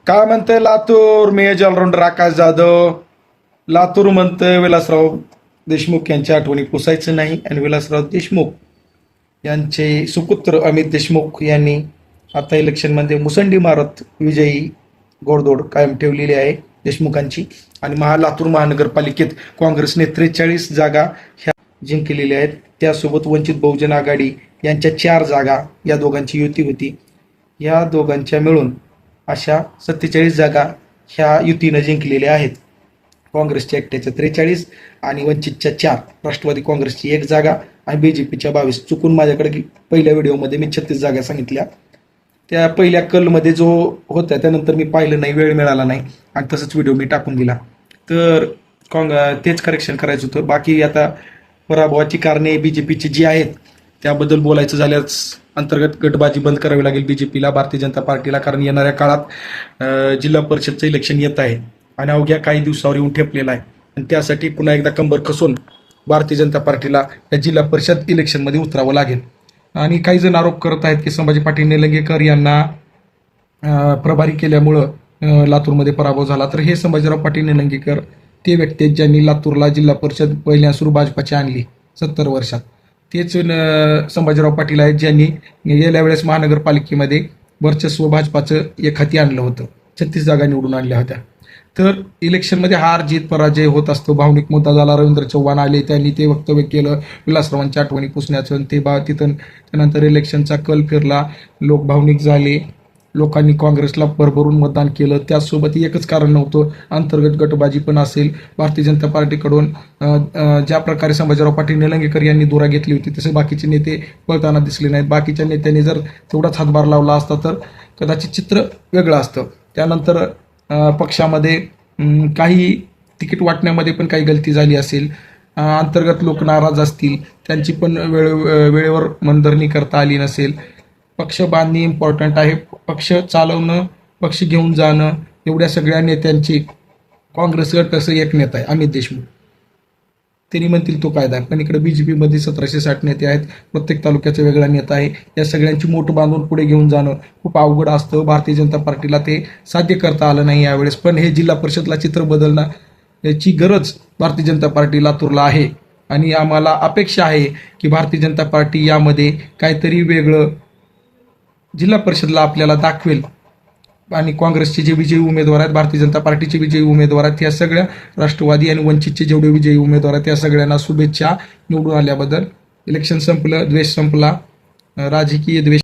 काय म्हणतंय लातूर मेज ऑलराऊंडर आकाश जाधव. लातूर म्हणतंय विलासराव देशमुख यांच्या आठवणी पुसायचं नाही आणि विलासराव देशमुख यांचे सुपुत्र अमित देशमुख यांनी आता इलेक्शनमध्ये मुसंडी मारत विजयी घोडदौड कायम ठेवलेली आहे देशमुखांची. आणि लातूर महानगरपालिकेत काँग्रेसने 43 जागा ह्या जिंकलेल्या आहेत. त्यासोबत वंचित बहुजन आघाडी यांच्या 4 जागा या दोघांची युती होती. या दोघांच्या मिळून अशा 47 जागा ह्या युतीनं जिंकलेल्या आहेत. काँग्रेसच्या एकट्याच्या 43 आणि वंचितच्या 4, राष्ट्रवादी काँग्रेसची 1 जागा आणि बीजेपीच्या 22. चुकून माझ्याकडे पहिल्या व्हिडिओमध्ये मी 36 जागा सांगितल्या. त्या पहिल्या कलमध्ये जो होता त्यानंतर मी पाहिलं नाही, वेळ मिळाला नाही आणि तसंच व्हिडिओ मी टाकून दिला. तर तेच करेक्शन करायचं होतं. बाकी आता पराभवाची कारणे बीजेपीची जी आहेत त्याबद्दल बोलायचं झाल्यास अंतर्गत गटबाजी बंद करावी लागेल बीजेपीला, भारतीय जनता पार्टीला. कारण येणाऱ्या काळात जिल्हा परिषदचं इलेक्शन येत आहे आणि अवघ्या काही दिवसावर येऊन ठेपलेला आहे. आणि त्यासाठी पुन्हा एकदा कंबर कसून भारतीय जनता पार्टीला या जिल्हा परिषद इलेक्शनमध्ये उतरावं लागेल. आणि काही जण आरोप करत आहेत की संभाजी पाटील निलंगेकर यांना प्रभारी केल्यामुळं लातूरमध्ये पराभव झाला. तर हे संभाजीराव पाटील निलंगेकर ते व्यक्ती आहेत ज्यांनी लातूरला जिल्हा परिषद पहिल्या सुरू भाजपाची आणली 70 वर्षात. तेच संभाजीराव पाटील आहेत ज्यांनी गेल्या वेळेस महानगरपालिकेमध्ये वर्चस्व भाजपाचं एक हाती आणलं होतं, 36 जागा निवडून आणल्या होत्या. तर इलेक्शनमध्ये हार जीत पराजय होत असतो. भावनिक मुद्दा झाला. रवींद्र चव्हाण आले, त्यांनी ते वक्तव्य केलं विलासरावांच्या आठवणी पुसण्याचं. तिथून त्यानंतर इलेक्शनचा कल फिरला, लोक भावनिक झाले, लोकांनी काँग्रेसला भरभरून मतदान केलं. त्यासोबत एकच कारण नव्हतं, अंतर्गत गटबाजी पण असेल. भारतीय जनता पार्टीकडून ज्या प्रकारे संभाजीराव पाटील निलंगेकर यांनी धुरा घेतली होती तसे बाकीचे नेते पळताना दिसले नाहीत. बाकीच्या नेत्यांनी जर तेवढाच हातभार लावला असता तर कदाचित चित्र वेगळं असतं. त्यानंतर पक्षामध्ये काही तिकीट वाटण्यामध्ये पण काही गलती झाली असेल, अंतर्गत लोक नाराज असतील, त्यांची पण वेळेवर मनधरणी करता आली नसेल. पक्ष बांधणी इम्पॉर्टंट आहे. पक्ष चालवणं, पक्ष घेऊन जाणं, एवढ्या सगळ्या नेत्यांची काँग्रेसकडे कसं एक नेता आहे अमित देशमुख, त्यांनी म्हणतील तो कायदा. पण इकडे बीजेपीमध्ये 1760 नेते आहेत, प्रत्येक तालुक्याचा वेगळा नेता आहे. या सगळ्यांची मोठ बांधून पुढे घेऊन जाणं खूप अवघड असतं. भारतीय जनता पार्टीला ते साध्य करता आलं नाही यावेळेस. पण हे जिल्हा परिषदला चित्र बदलणं याची गरज भारतीय जनता पार्टी लातूरला आहे. आणि आम्हाला अपेक्षा आहे की भारतीय जनता पार्टी यामध्ये काहीतरी वेगळं जिल्हा परिषदला आपल्याला दाखवेल. आणि काँग्रेसचे जे विजयी उमेदवार आहेत, भारतीय जनता पार्टीचे विजयी उमेदवार आहेत, या सगळ्या राष्ट्रवादी आणि वंचितचे जेवढे विजयी उमेदवार आहेत त्या सगळ्यांना शुभेच्छा निवडून आल्याबद्दल. इलेक्शन संपलं, द्वेष संपला, राजकीय द्वेष